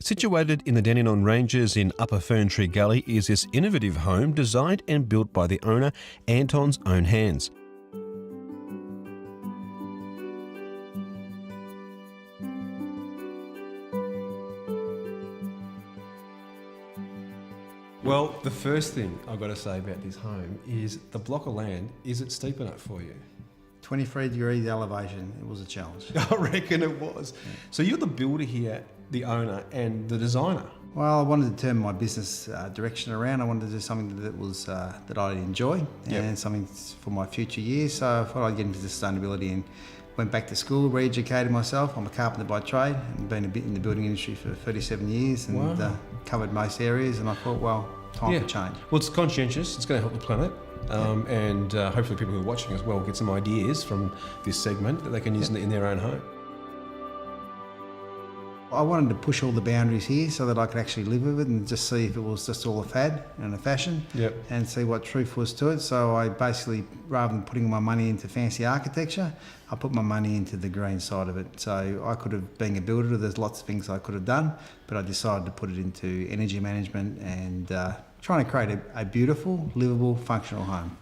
Situated in the Dandenong Ranges in Upper Fern Tree Gully is this innovative home designed and built by the owner, Anton's own hands. Well, the first thing I've got to say about this home is the block of land, is it steep enough for you? 23 degrees elevation, it was a challenge. I reckon it was. So you're the builder here, the owner and the designer. Well, I wanted to turn my business direction around. I wanted to do something that was that I'd enjoy and something for my future years. So I thought I'd get into sustainability and went back to school, re-educated myself. I'm a carpenter by trade and been a bit in the building industry for 37 years and covered most areas. And I thought, well, time for change. Well, it's conscientious. It's going to help the planet. And hopefully people who are watching as well get some ideas from this segment that they can use in their own home. I wanted to push all the boundaries here so that I could actually live with it and just see if it was just all a fad and a fashion and see what truth was to it. So I basically, rather than putting my money into fancy architecture, I put my money into the green side of it. So I could have been a builder, there's lots of things I could have done, but I decided to put it into energy management and trying to create a beautiful, livable, functional home.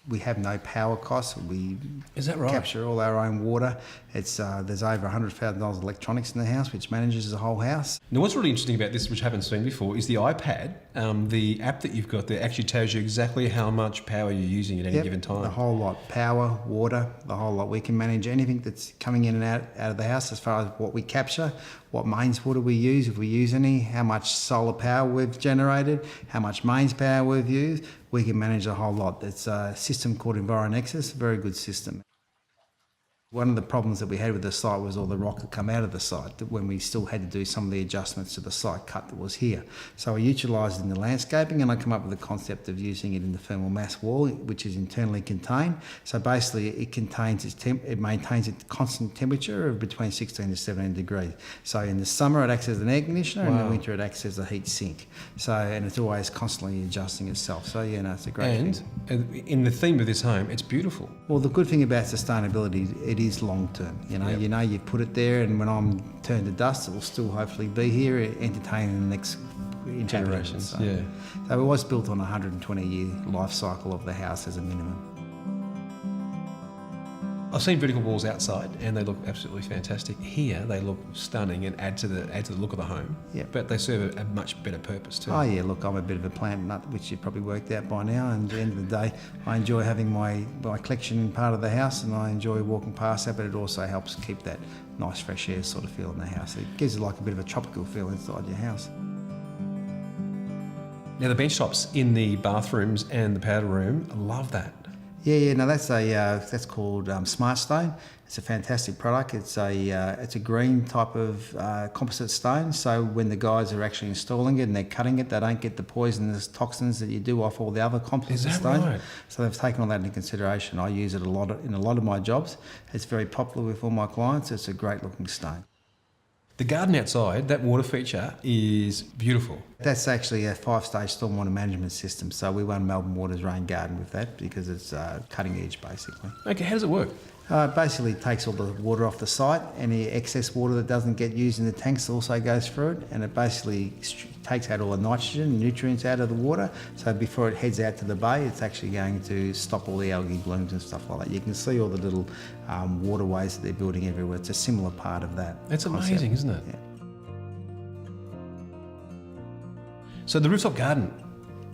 We have no power costs. We capture all our own water. It's there's over $100,000 of electronics in the house, which manages the whole house. Now, what's really interesting about this, which I haven't seen before, is the iPad. The app that you've got there actually tells you exactly how much power you're using at any given time. The whole lot. Power, water, the whole lot. We can manage anything that's coming in and out of the house as far as what we capture, what mains water we use, if we use any, how much solar power we've generated, how much mains power we've used. We can manage a whole lot. It's a system called EnviroNexus, a very good system. One of the problems that we had with the site was all the rock had come out of the site when we still had to do some of the adjustments to the site cut that was here. So I utilised it in the landscaping and I come up with the concept of using it in the thermal mass wall, which is internally contained. So basically it maintains a constant temperature of between 16 to 17 degrees. So in the summer it acts as an air conditioner and in the winter it acts as a heat sink. So, and it's always constantly adjusting itself. So yeah, no, it's a great thing. And in the theme of this home, it's beautiful. Well, the good thing about sustainability, it is long term. You know, you put it there, and when I'm turned to dust, it will still hopefully be here, entertaining the next generations. So it was built on a 120-year life cycle of the house as a minimum. I've seen vertical walls outside, and they look absolutely fantastic. Here, they look stunning and add to the look of the home. Yeah. But they serve a much better purpose too. Oh yeah, look, I'm a bit of a plant nut, which you've probably worked out by now. And at the end of the day, I enjoy having my collection in part of the house, and I enjoy walking past that. But it also helps keep that nice fresh air sort of feel in the house. It gives it like a bit of a tropical feel inside your house. Now the bench tops in the bathrooms and the powder room, I love that. Yeah. No, that's called Smart Stone. It's a fantastic product. It's a green type of composite stone. So when the guys are actually installing it and they're cutting it, they don't get the poisonous toxins that you do off all the other composite stones. Right? So they've taken all that into consideration. I use it in a lot of my jobs. It's very popular with all my clients. It's a great looking stone. The garden outside, that water feature is beautiful. That's actually a 5-stage stormwater management system. So we run Melbourne Water's rain garden with that because it's cutting edge basically. Okay, how does it work? Basically takes all the water off the site. Any excess water that doesn't get used in the tanks also goes through it, and it basically takes out all the nitrogen and nutrients out of the water. So before it heads out to the bay, it's actually going to stop all the algae blooms and stuff like that. You can see all the little waterways that they're building everywhere. It's a similar part of that. That's amazing, isn't it? Yeah. So the rooftop garden.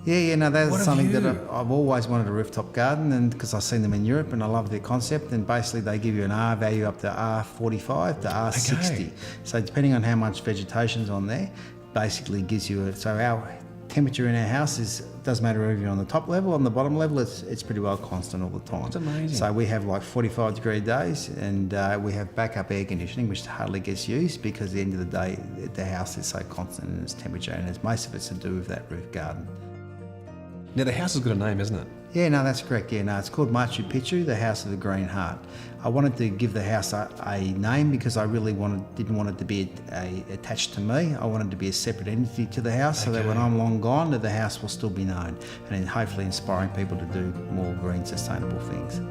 Yeah, no, that's something that I've always wanted, a rooftop garden, and because I've seen them in Europe and I love their concept. And basically they give you an R value up to R45 to R60. Okay. So depending on how much vegetation's on there, basically gives you so our temperature in our house doesn't matter if you're on the top level, on the bottom level, it's pretty well constant all the time. It's amazing. So we have like 45-degree days, and we have backup air conditioning, which hardly gets used because at the end of the day, the house is so constant in its temperature, and most of it's to do with that roof garden. Now the house has got a name, isn't it? Yeah, no, that's correct. Yeah, no, it's called Machu Picchu, the House of the Green Heart. I wanted to give the house a name because I really didn't want it to be attached to me. I wanted to be a separate entity to the house, so that when I'm long gone, that the house will still be known, and then hopefully inspiring people to do more green, sustainable things.